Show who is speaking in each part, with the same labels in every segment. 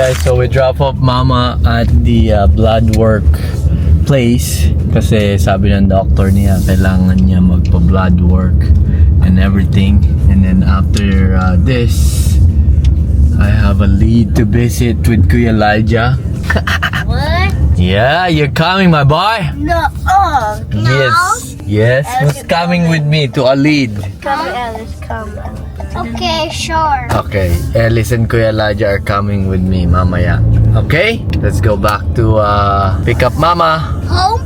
Speaker 1: guys, so we drop off Mama at the blood work place kasi sabi ng doctor niya kailangan niya magpa-blood work and everything. And then after this, I have a lead to visit with Kuya Elijah.
Speaker 2: What?
Speaker 1: Yeah, you're coming, my boy.
Speaker 2: No.
Speaker 1: Yes, who's coming with me to a lead?
Speaker 2: Come, Alice. Come. Okay, sure.
Speaker 1: Okay, Ellis and Kuya Elijah are coming with me mamaya. Okay, let's go back to pick up Mama.
Speaker 2: Home?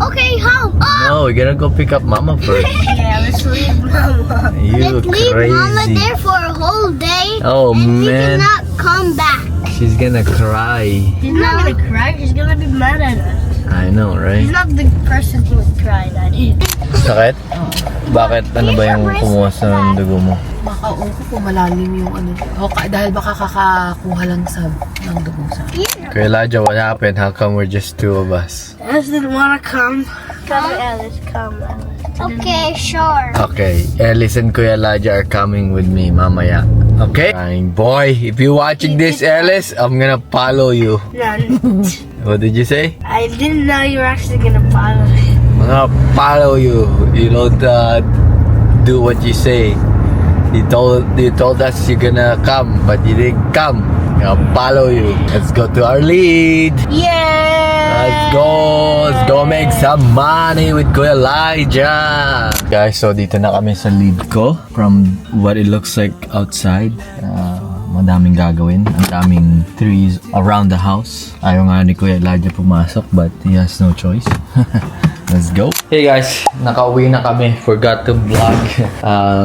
Speaker 2: Okay, home.
Speaker 1: No, we're gonna go pick up Mama first.
Speaker 2: Yeah, let's leave Mama.
Speaker 1: You
Speaker 2: Let's leave
Speaker 1: crazy.
Speaker 2: Mama there for a whole day.
Speaker 1: Oh,
Speaker 2: and
Speaker 1: man.
Speaker 2: we cannot come back.
Speaker 1: She's gonna cry.
Speaker 2: She's not gonna cry. She's gonna be mad at us.
Speaker 1: I know, right?
Speaker 2: She's not the person who would cry, Daddy.
Speaker 1: Sakit? Bakit? Ano ba yung kumuha sa dugo mo?
Speaker 3: Baka kung malalim yung ano. Dahil baka kakakuha lang ng dugo sa.
Speaker 1: Kuya Elijah, what happened? How come we're just two of us?
Speaker 2: Alice didn't wanna come. Come, Alice. Come. Okay, sure.
Speaker 1: Okay, Ellis and Kuya Elijah are coming with me mamaya. Okay? Fine, boy, if you're watching this, Ellis, I'm gonna follow you.
Speaker 2: None.
Speaker 1: What did you say?
Speaker 2: I didn't know you were actually gonna follow me.
Speaker 1: I'm gonna follow you. You don't do what you say. You told us you're gonna come, but you didn't come. I'm gonna follow you. Let's go to our lead.
Speaker 2: Yeah.
Speaker 1: Let's go make some money with Kuya Elijah. Guys, so dito na kami sa lead ko. From what it looks like outside, madaming gagawin. Ang daming trees around the house. Ayaw nga ni Kuya Elijah pumasok, but he has no choice. Let's go. Hey guys, nakauwi na kami. Forgot to vlog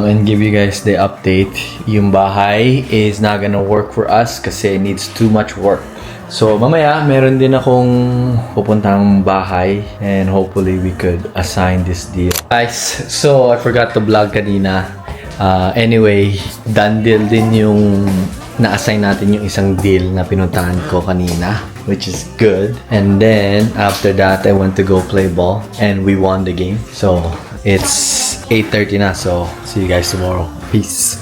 Speaker 1: and give you guys the update. Yung bahay is not gonna work for us kasi it needs too much work. So mamaya, meron din akong pupuntang bahay and hopefully we could assign this deal. Guys, so I forgot to vlog kanina. Anyway, done deal din yung na-assign natin yung isang deal na pinuntahan ko kanina, which is good. And then, after that, I went to go play ball and we won the game. So, it's 8:30 na. So, see you guys tomorrow. Peace.